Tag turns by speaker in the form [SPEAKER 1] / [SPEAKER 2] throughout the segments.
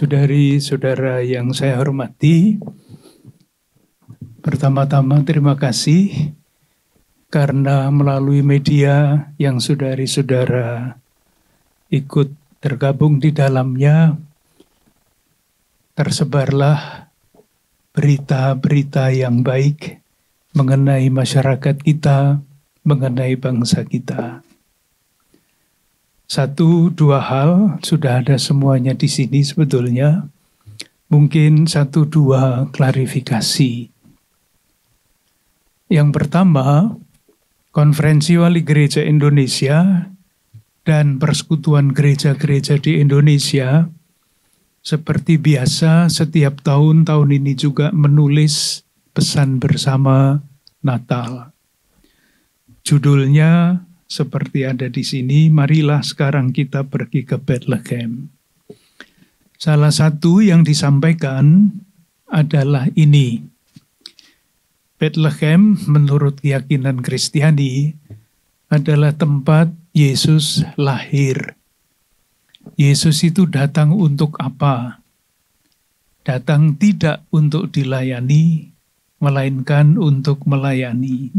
[SPEAKER 1] Saudari-saudara yang saya hormati, pertama-tama terima kasih karena melalui media yang saudari-saudara ikut tergabung di dalamnya, tersebarlah berita-berita yang baik mengenai masyarakat kita, mengenai bangsa kita. Satu, dua hal sudah ada semuanya di sini sebetulnya. Mungkin satu, dua klarifikasi. Yang pertama, Konferensi Wali Gereja Indonesia dan Persekutuan Gereja-Gereja di Indonesia seperti biasa setiap tahun ini juga menulis pesan bersama Natal. Judulnya seperti ada di sini, marilah sekarang kita pergi ke Bethlehem. Salah satu yang disampaikan adalah ini. Bethlehem menurut keyakinan Kristiani adalah tempat Yesus lahir. Yesus itu datang untuk apa? Datang tidak untuk dilayani, melainkan untuk melayani.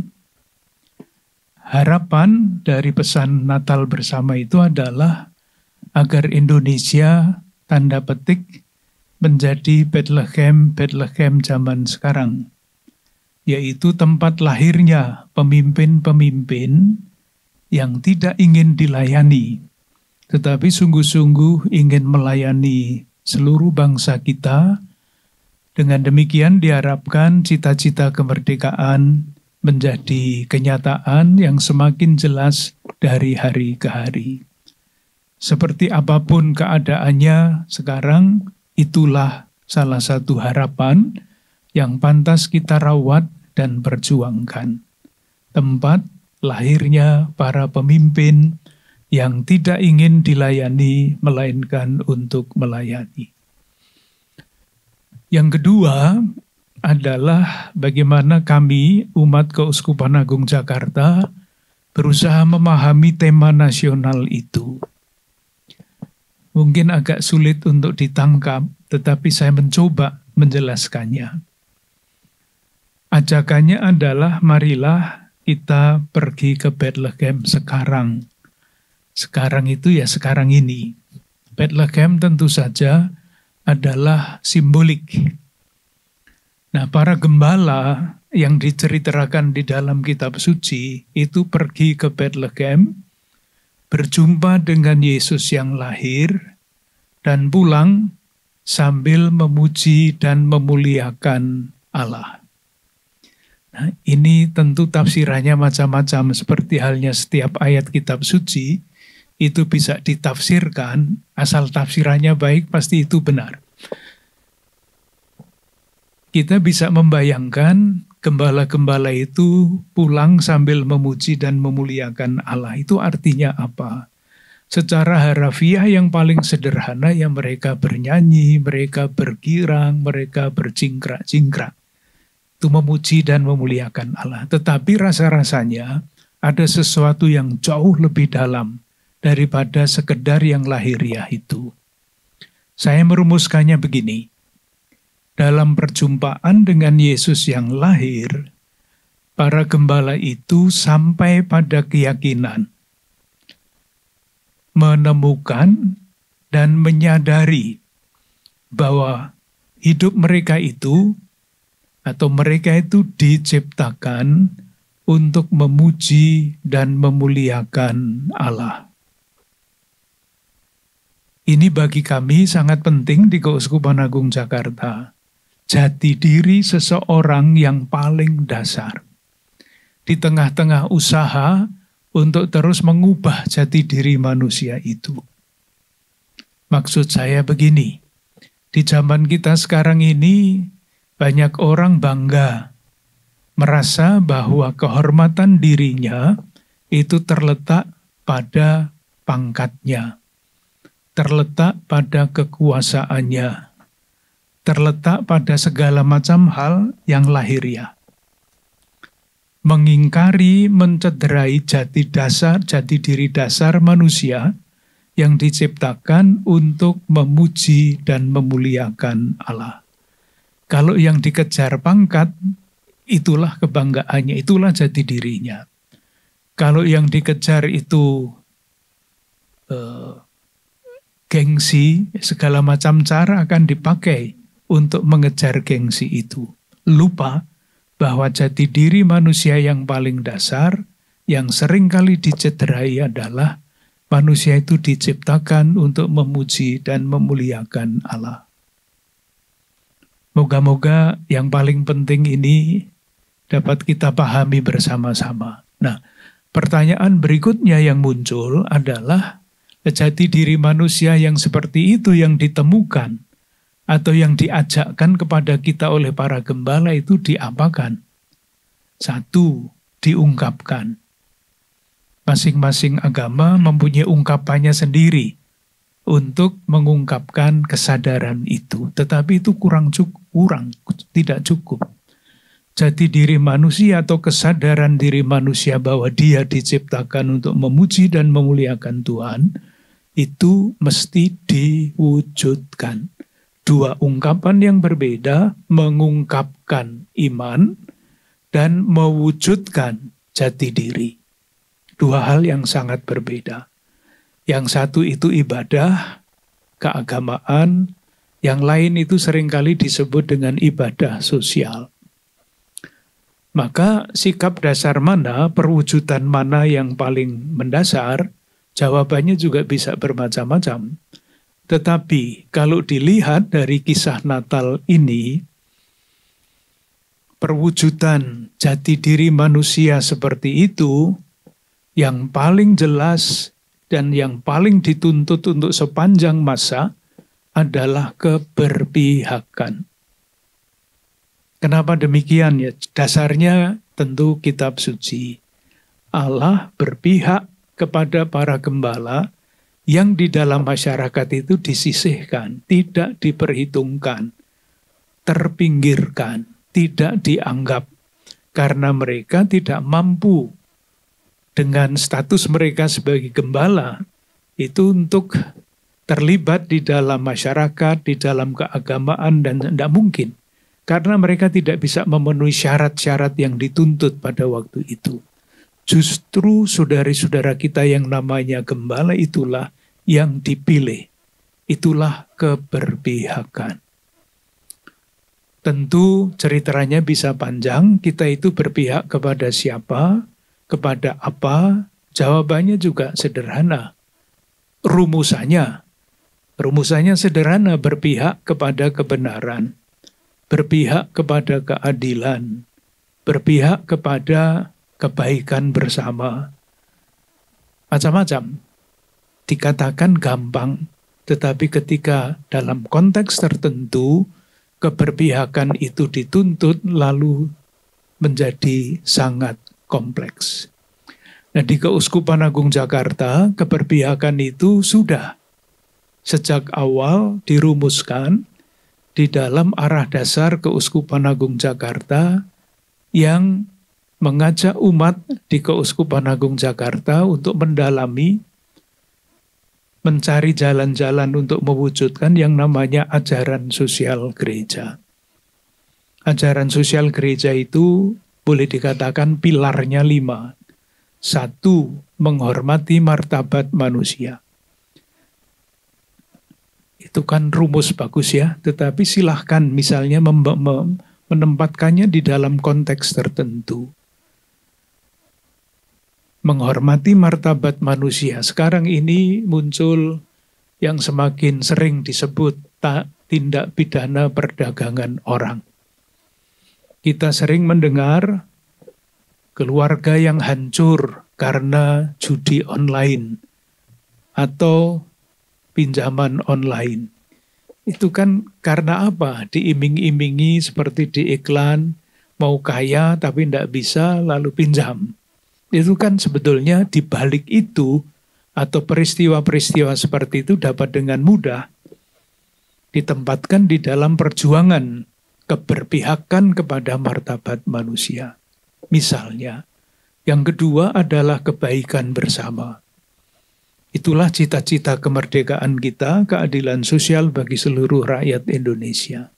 [SPEAKER 1] Harapan dari pesan Natal bersama itu adalah agar Indonesia, tanda petik, menjadi Bethlehem zaman sekarang, yaitu tempat lahirnya pemimpin-pemimpin yang tidak ingin dilayani, tetapi sungguh-sungguh ingin melayani seluruh bangsa kita. Dengan demikian diharapkan cita-cita kemerdekaan menjadi kenyataan yang semakin jelas dari hari ke hari. Seperti apapun keadaannya sekarang, itulah salah satu harapan yang pantas kita rawat dan perjuangkan. Tempat lahirnya para pemimpin yang tidak ingin dilayani, melainkan untuk melayani. Yang kedua adalah bagaimana kami, umat Keuskupan Agung Jakarta, berusaha memahami tema nasional itu. Mungkin agak sulit untuk ditangkap, tetapi saya mencoba menjelaskannya. Ajakannya adalah marilah kita pergi ke Bethlehem sekarang. Sekarang itu ya sekarang ini. Bethlehem tentu saja adalah simbolik. Nah, para gembala yang diceritakan di dalam kitab suci itu pergi ke Bethlehem, berjumpa dengan Yesus yang lahir, dan pulang sambil memuji dan memuliakan Allah. Nah, ini tentu tafsirannya macam-macam, seperti halnya setiap ayat kitab suci, itu bisa ditafsirkan, asal tafsirannya baik pasti itu benar. Kita bisa membayangkan gembala-gembala itu pulang sambil memuji dan memuliakan Allah. Itu artinya apa? Secara harafiah yang paling sederhana ya mereka bernyanyi, mereka bergirang, mereka berjingkrak-jingkrak. Itu memuji dan memuliakan Allah. Tetapi rasa-rasanya ada sesuatu yang jauh lebih dalam daripada sekedar yang lahiriah itu. Saya merumuskannya begini. Dalam perjumpaan dengan Yesus yang lahir, para gembala itu sampai pada keyakinan, menemukan dan menyadari bahwa hidup mereka itu, atau mereka itu diciptakan untuk memuji dan memuliakan Allah. Ini bagi kami sangat penting di Keuskupan Agung Jakarta. Jati diri seseorang yang paling dasar. Di tengah-tengah usaha untuk terus mengubah jati diri manusia itu. Maksud saya begini, di zaman kita sekarang ini banyak orang bangga, merasa bahwa kehormatan dirinya itu terletak pada pangkatnya, terletak pada kekuasaannya, terletak pada segala macam hal yang lahiriah. Mengingkari, mencederai jati diri dasar manusia yang diciptakan untuk memuji dan memuliakan Allah. Kalau yang dikejar pangkat, itulah kebanggaannya, itulah jati dirinya. Kalau yang dikejar itu gengsi, segala macam cara akan dipakai untuk mengejar gengsi itu. Lupa bahwa jati diri manusia yang paling dasar, yang seringkali dicederai adalah manusia itu diciptakan untuk memuji dan memuliakan Allah. Moga-moga yang paling penting ini dapat kita pahami bersama-sama. Nah, pertanyaan berikutnya yang muncul adalah jati diri manusia yang seperti itu yang ditemukan atau yang diajakkan kepada kita oleh para gembala itu diapakan? Satu, diungkapkan. Masing-masing agama mempunyai ungkapannya sendiri untuk mengungkapkan kesadaran itu. Tetapi itu tidak cukup. Jati diri manusia atau kesadaran diri manusia bahwa dia diciptakan untuk memuji dan memuliakan Tuhan, itu mesti diwujudkan. Dua ungkapan yang berbeda, mengungkapkan iman dan mewujudkan jati diri. Dua hal yang sangat berbeda. Yang satu itu ibadah, keagamaan, yang lain itu seringkali disebut dengan ibadah sosial. Maka sikap dasar mana, perwujudan mana yang paling mendasar, jawabannya juga bisa bermacam-macam. Tetapi kalau dilihat dari kisah Natal ini, perwujudan jati diri manusia seperti itu, yang paling jelas dan yang paling dituntut untuk sepanjang masa adalah keberpihakan. Kenapa demikian ya? Dasarnya tentu kitab suci. Allah berpihak kepada para gembala yang di dalam masyarakat itu disisihkan, tidak diperhitungkan, terpinggirkan, tidak dianggap. Karena mereka tidak mampu dengan status mereka sebagai gembala itu untuk terlibat di dalam masyarakat, di dalam keagamaan, dan tidak mungkin. Karena mereka tidak bisa memenuhi syarat-syarat yang dituntut pada waktu itu. Justru saudari-saudara kita yang namanya gembala itulah yang dipilih. Itulah keberpihakan. Tentu ceritanya bisa panjang, kita itu berpihak kepada siapa, kepada apa, jawabannya juga sederhana. Rumusannya sederhana, berpihak kepada kebenaran, berpihak kepada keadilan, berpihak kepada kebaikan bersama. Macam-macam. Dikatakan gampang, tetapi ketika dalam konteks tertentu, keberpihakan itu dituntut lalu menjadi sangat kompleks. Nah, di Keuskupan Agung Jakarta, keberpihakan itu sudah sejak awal dirumuskan di dalam arah dasar Keuskupan Agung Jakarta yang mengajak umat di Keuskupan Agung Jakarta untuk mendalami, mencari jalan-jalan untuk mewujudkan yang namanya ajaran sosial gereja. Ajaran sosial gereja itu boleh dikatakan pilarnya 5. 1, menghormati martabat manusia. Itu kan rumus bagus ya, tetapi silahkan misalnya menempatkannya di dalam konteks tertentu. Menghormati martabat manusia. Sekarang ini muncul yang semakin sering disebut tindak pidana perdagangan orang. Kita sering mendengar keluarga yang hancur karena judi online atau pinjaman online. Itu kan karena apa? Diiming-imingi seperti di iklan, mau kaya tapi tidak bisa lalu pinjam. Itu kan sebetulnya di balik itu atau peristiwa-peristiwa seperti itu dapat dengan mudah ditempatkan di dalam perjuangan keberpihakan kepada martabat manusia. Misalnya, yang kedua adalah kebaikan bersama. Itulah cita-cita kemerdekaan kita, keadilan sosial bagi seluruh rakyat Indonesia.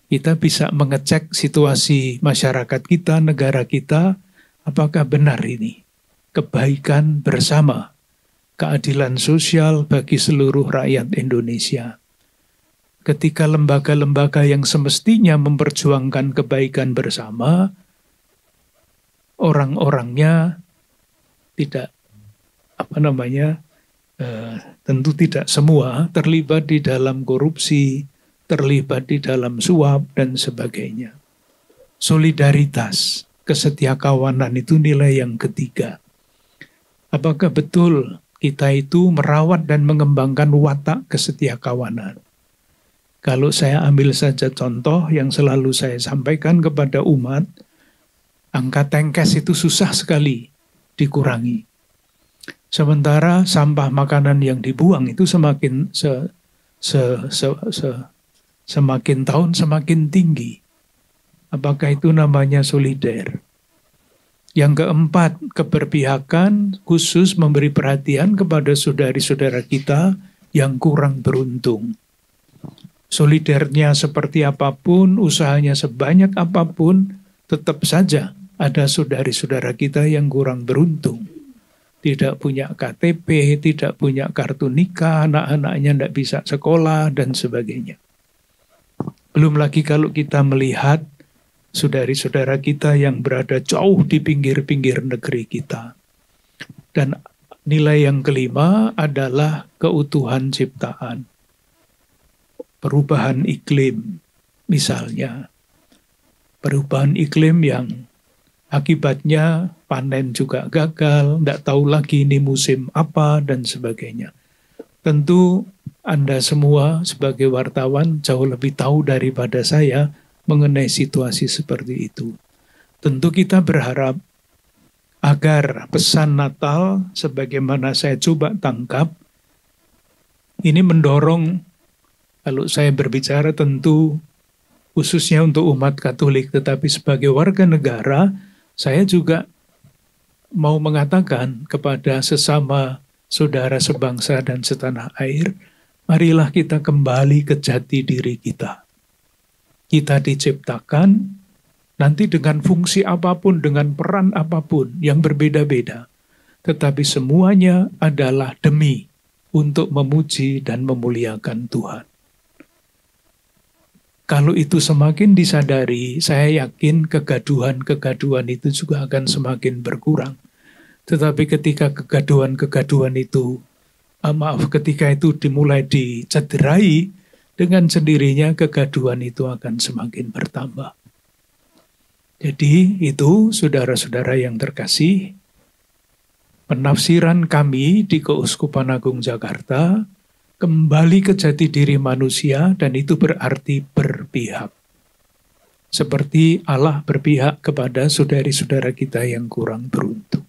[SPEAKER 1] Kita bisa mengecek situasi masyarakat kita, negara kita, apakah benar ini kebaikan bersama, keadilan sosial bagi seluruh rakyat Indonesia. Ketika lembaga-lembaga yang semestinya memperjuangkan kebaikan bersama, orang-orangnya tidak, tentu tidak semua terlibat di dalam korupsi, terlibat di dalam suap, dan sebagainya. Solidaritas, kesetiakawanan itu nilai yang ketiga. Apakah betul kita itu merawat dan mengembangkan watak kesetiakawanan? Kalau saya ambil saja contoh yang selalu saya sampaikan kepada umat, angka tengkes itu susah sekali dikurangi. Sementara sampah makanan yang dibuang itu semakin semakin tahun semakin tinggi. Apakah itu namanya solider? Yang keempat, keberpihakan khusus memberi perhatian kepada saudari-saudara kita yang kurang beruntung. Solidernya seperti apapun, usahanya sebanyak apapun, tetap saja ada saudari-saudara kita yang kurang beruntung. Tidak punya KTP, tidak punya kartu nikah, anak-anaknya tidak bisa sekolah, dan sebagainya. Belum lagi kalau kita melihat saudari-saudara kita yang berada jauh di pinggir-pinggir negeri kita. Dan nilai yang kelima adalah keutuhan ciptaan. Perubahan iklim, misalnya. Perubahan iklim yang akibatnya panen juga gagal, tidak tahu lagi ini musim apa, dan sebagainya. Tentu Anda semua sebagai wartawan jauh lebih tahu daripada saya mengenai situasi seperti itu. Tentu kita berharap agar pesan Natal, sebagaimana saya coba tangkap, ini mendorong, kalau saya berbicara tentu khususnya untuk umat Katolik, tetapi sebagai warga negara, saya juga mau mengatakan kepada sesama saudara sebangsa dan setanah air, marilah kita kembali ke jati diri kita. Kita diciptakan nanti dengan fungsi apapun, dengan peran apapun yang berbeda-beda. Tetapi semuanya adalah demi untuk memuji dan memuliakan Tuhan. Kalau itu semakin disadari, saya yakin kegaduhan-kegaduhan itu juga akan semakin berkurang. Tetapi ketika kegaduhan-kegaduhan itu, ketika itu dimulai dicederai, dengan sendirinya kegaduhan itu akan semakin bertambah. Jadi itu saudara-saudara yang terkasih, penafsiran kami di Keuskupan Agung Jakarta, kembali ke jati diri manusia, dan itu berarti berpihak. Seperti Allah berpihak kepada saudari-saudara kita yang kurang beruntung.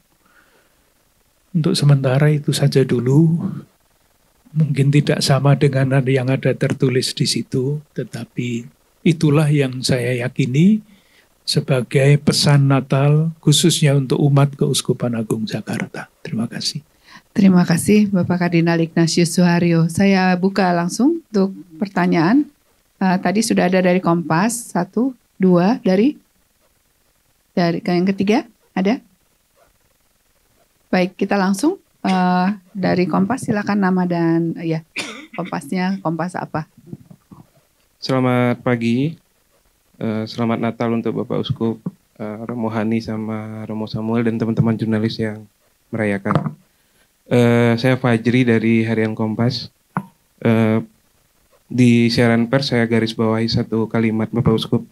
[SPEAKER 1] Untuk sementara itu saja dulu. Mungkin tidak sama dengan yang ada tertulis di situ, tetapi itulah yang saya yakini sebagai pesan Natal khususnya untuk umat Keuskupan Agung Jakarta. Terima kasih.
[SPEAKER 2] Terima kasih Bapak Kardinal Ignatius Suharyo. Saya buka langsung untuk pertanyaan. Tadi sudah ada dari Kompas, 1, 2, dari yang ketiga ada? Baik, kita langsung dari Kompas, silakan nama dan ya Kompasnya, Kompas apa?
[SPEAKER 3] Selamat pagi, selamat Natal untuk Bapak Uskup Romo Hani sama Romo Samuel dan teman-teman jurnalis yang merayakan. Saya Fajri dari Harian Kompas. Di siaran pers saya garis bawahi satu kalimat Bapak Uskup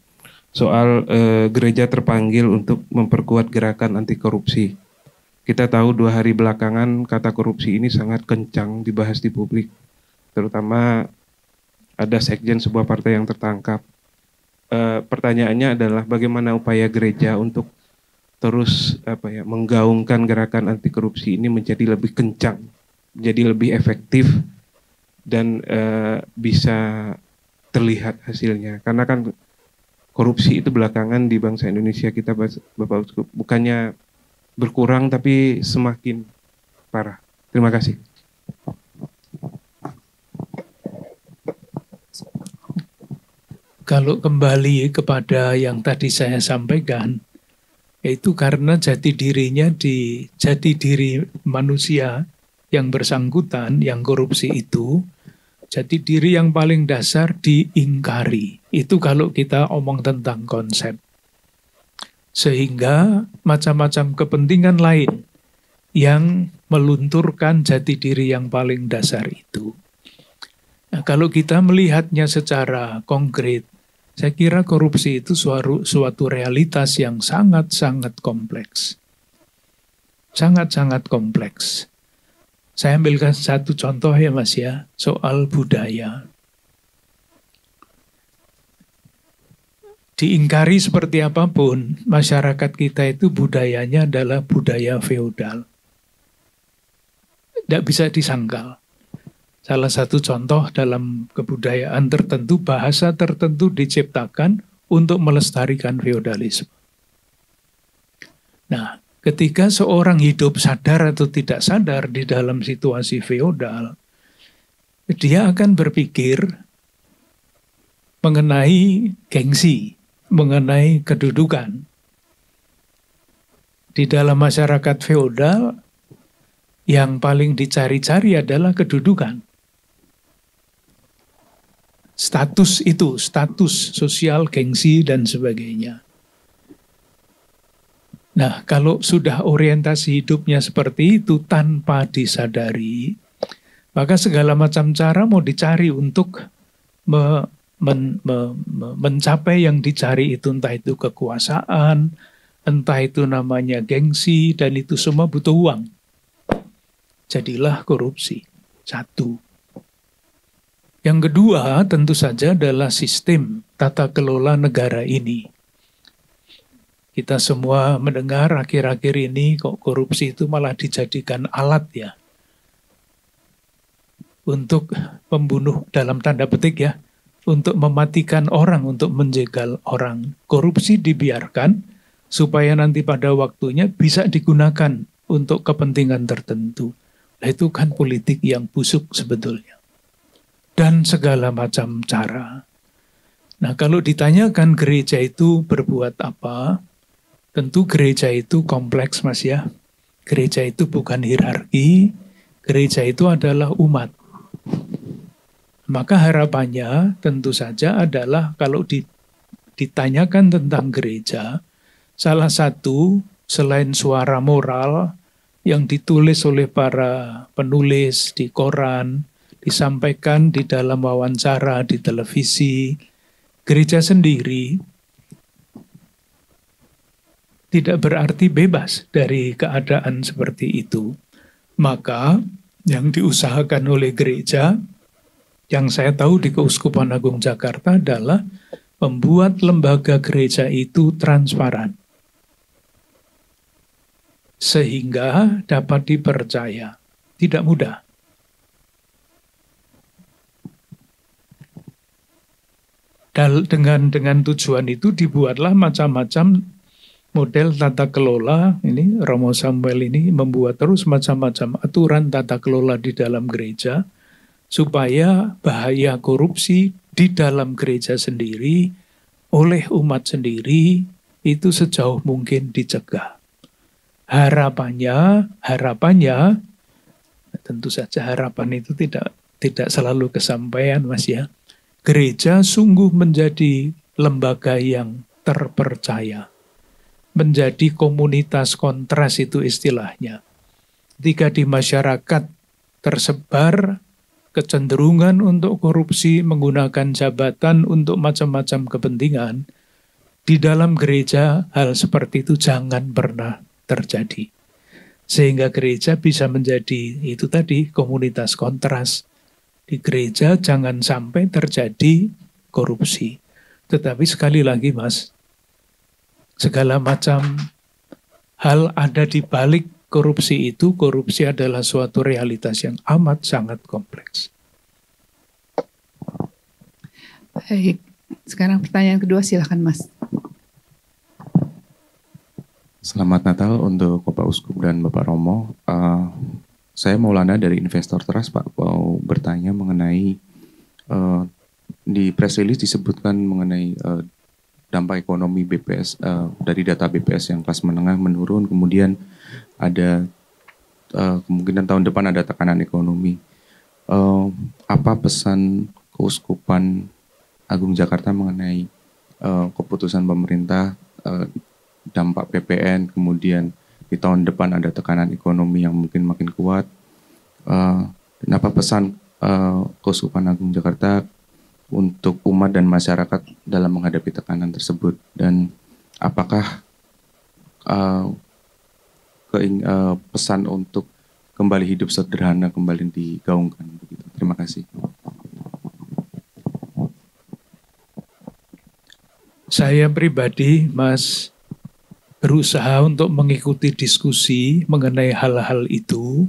[SPEAKER 3] soal gereja terpanggil untuk memperkuat gerakan anti korupsi. Kita tahu 2 hari belakangan kata korupsi ini sangat kencang dibahas di publik, terutama ada sekjen sebuah partai yang tertangkap. Pertanyaannya adalah bagaimana upaya gereja untuk terus menggaungkan gerakan anti korupsi ini menjadi lebih kencang, menjadi lebih efektif dan bisa terlihat hasilnya. Karena kan korupsi itu belakangan di bangsa Indonesia kita, Bapak Uskup, bukannya berkurang tapi semakin parah. Terima kasih.
[SPEAKER 1] Kalau kembali kepada yang tadi saya sampaikan, yaitu karena jati diri manusia yang bersangkutan, yang korupsi itu, jati diri yang paling dasar diingkari. Itu kalau kita omong tentang konsep. Sehingga macam-macam kepentingan lain yang melunturkan jati diri yang paling dasar itu. Nah, kalau kita melihatnya secara konkret, saya kira korupsi itu suatu realitas yang sangat-sangat kompleks. Sangat-sangat kompleks. Saya ambilkan satu contoh ya Mas ya, soal budaya. Diingkari seperti apapun, masyarakat kita itu budayanya adalah budaya feodal. Tidak bisa disangkal. Salah satu contoh dalam kebudayaan tertentu, bahasa tertentu diciptakan untuk melestarikan feodalisme. Nah, ketika seorang hidup sadar atau tidak sadar di dalam situasi feodal, dia akan berpikir mengenai gengsi, mengenai kedudukan. Di dalam masyarakat feodal, yang paling dicari-cari adalah kedudukan. Status itu, status sosial, gengsi, dan sebagainya. Nah, kalau sudah orientasi hidupnya seperti itu tanpa disadari, maka segala macam cara mau dicari untuk mencapai yang dicari itu, entah itu kekuasaan, entah itu namanya gengsi, dan itu semua butuh uang. Jadilah korupsi. Satu. Yang kedua tentu saja adalah sistem tata kelola negara ini. Kita semua mendengar akhir-akhir ini kok korupsi itu malah dijadikan alat ya. Untuk membunuh dalam tanda petik ya. Untuk mematikan orang, untuk menjegal orang. Korupsi dibiarkan supaya nanti pada waktunya bisa digunakan untuk kepentingan tertentu. Nah, itu kan politik yang busuk sebetulnya. Dan segala macam cara. Nah, kalau ditanyakan gereja itu berbuat apa, tentu gereja itu kompleks Mas ya. Gereja itu bukan hierarki, gereja itu adalah umat. Maka harapannya tentu saja adalah kalau ditanyakan tentang gereja, salah satu selain suara moral yang ditulis oleh para penulis di koran, disampaikan di dalam wawancara di televisi, gereja sendiri tidak berarti bebas dari keadaan seperti itu. Maka yang diusahakan oleh gereja, yang saya tahu di Keuskupan Agung Jakarta adalah membuat lembaga gereja itu transparan. Sehingga dapat dipercaya. Tidak mudah. Dengan tujuan itu dibuatlah macam-macam model tata kelola. Ini Romo Samuel ini membuat terus macam-macam aturan tata kelola di dalam gereja supaya bahaya korupsi di dalam gereja sendiri oleh umat sendiri itu sejauh mungkin dicegah. Harapannya tentu saja harapan itu tidak selalu kesampaian Mas ya. Gereja sungguh menjadi lembaga yang terpercaya. Menjadi komunitas kontras itu istilahnya. Ketika di masyarakat tersebar kecenderungan untuk korupsi, menggunakan jabatan untuk macam-macam kepentingan, di dalam gereja hal seperti itu jangan pernah terjadi. Sehingga gereja bisa menjadi itu tadi komunitas kontras. Di gereja jangan sampai terjadi korupsi. Tetapi sekali lagi Mas, segala macam hal ada di balik korupsi itu. Korupsi adalah suatu realitas yang amat sangat kompleks.
[SPEAKER 2] Baik, sekarang pertanyaan kedua silakan Mas.
[SPEAKER 4] Selamat Natal untuk Bapak Uskup dan Bapak Romo. Saya Maulana dari Investor Trust, Pak, mau bertanya mengenai di press release disebutkan mengenai dampak ekonomi BPS dari data BPS yang kelas menengah menurun, kemudian ada kemungkinan tahun depan ada tekanan ekonomi. Apa pesan Keuskupan Agung Jakarta mengenai keputusan pemerintah, dampak PPN, kemudian di tahun depan ada tekanan ekonomi yang mungkin makin kuat. Dan apa pesan Keuskupan Agung Jakarta untuk umat dan masyarakat dalam menghadapi tekanan tersebut? Dan apakah pesan untuk kembali hidup sederhana kembali digaungkan begitu? Terima kasih.
[SPEAKER 1] Saya pribadi, Mas, berusaha untuk mengikuti diskusi mengenai hal-hal itu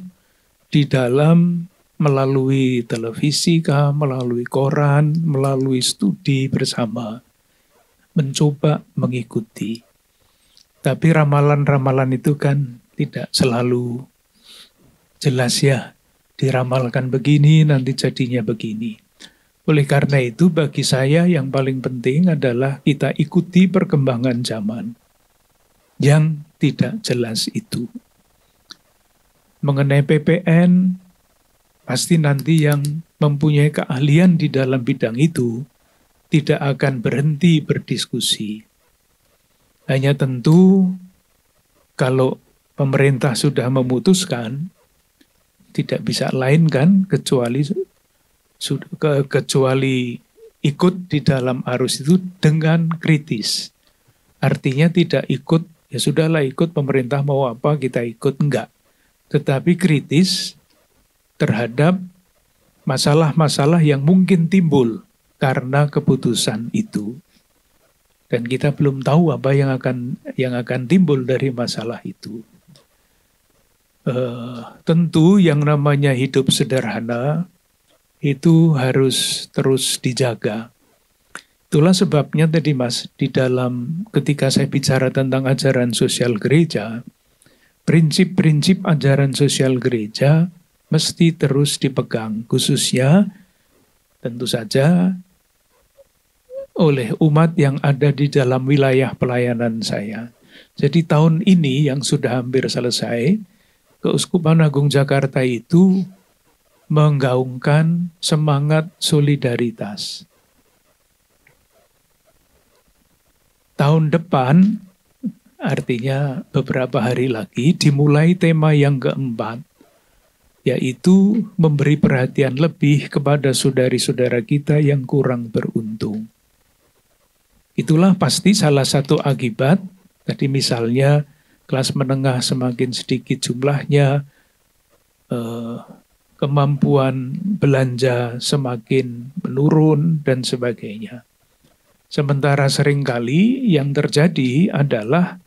[SPEAKER 1] di dalam melalui televisi, melalui koran, melalui studi bersama, mencoba mengikuti. Tapi ramalan-ramalan itu kan tidak selalu jelas ya, diramalkan begini, nanti jadinya begini. Oleh karena itu, bagi saya yang paling penting adalah kita ikuti perkembangan zaman yang tidak jelas itu. Mengenai PPN, pasti nanti yang mempunyai keahlian di dalam bidang itu tidak akan berhenti berdiskusi. Hanya tentu kalau pemerintah sudah memutuskan, tidak bisa lain kan kecuali ikut di dalam arus itu dengan kritis. Artinya tidak ikut, ya sudahlah ikut pemerintah mau apa kita ikut, enggak. Tetapi kritis terhadap masalah-masalah yang mungkin timbul karena keputusan itu. Dan kita belum tahu apa yang akan timbul dari masalah itu. Tentu yang namanya hidup sederhana itu harus terus dijaga. Itulah sebabnya tadi Mas, di dalam ketika saya bicara tentang ajaran sosial gereja, prinsip-prinsip ajaran sosial gereja mesti terus dipegang, khususnya tentu saja oleh umat yang ada di dalam wilayah pelayanan saya. Jadi tahun ini yang sudah hampir selesai, Keuskupan Agung Jakarta itu menggaungkan semangat solidaritas. Tahun depan, artinya beberapa hari lagi, dimulai tema yang keempat, yaitu memberi perhatian lebih kepada saudari-saudara kita yang kurang beruntung. Itulah pasti salah satu akibat, tadi misalnya kelas menengah semakin sedikit jumlahnya, kemampuan belanja semakin menurun, dan sebagainya. Sementara seringkali yang terjadi adalah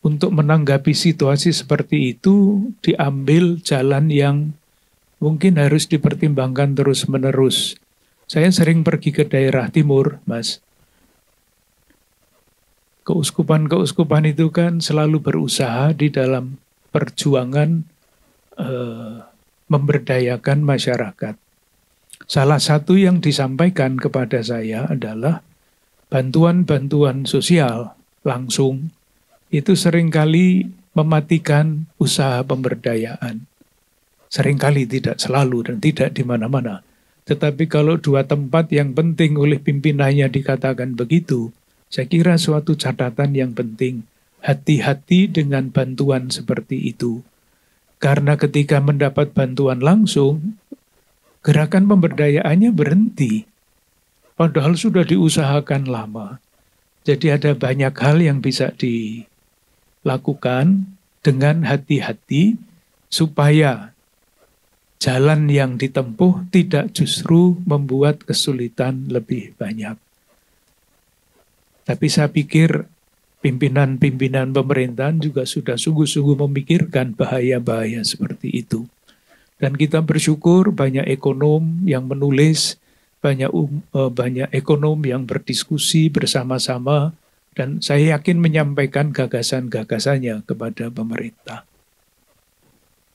[SPEAKER 1] untuk menanggapi situasi seperti itu diambil jalan yang mungkin harus dipertimbangkan terus-menerus. Saya sering pergi ke daerah timur, Mas. Keuskupan-keuskupan itu kan selalu berusaha di dalam perjuangan memberdayakan masyarakat. Salah satu yang disampaikan kepada saya adalah bantuan-bantuan sosial langsung itu seringkali mematikan usaha pemberdayaan. Seringkali, tidak selalu dan tidak di mana-mana. Tetapi kalau dua tempat yang penting oleh pimpinannya dikatakan begitu, saya kira suatu catatan yang penting. Hati-hati dengan bantuan seperti itu. Karena ketika mendapat bantuan langsung, gerakan pemberdayaannya berhenti. Padahal sudah diusahakan lama. Jadi ada banyak hal yang bisa dilakukan dengan hati-hati supaya jalan yang ditempuh tidak justru membuat kesulitan lebih banyak. Tapi saya pikir pimpinan-pimpinan pemerintahan juga sudah sungguh-sungguh memikirkan bahaya-bahaya seperti itu. Dan kita bersyukur banyak ekonom yang menulis, banyak ekonom yang berdiskusi bersama-sama, dan saya yakin menyampaikan gagasan-gagasannya kepada pemerintah.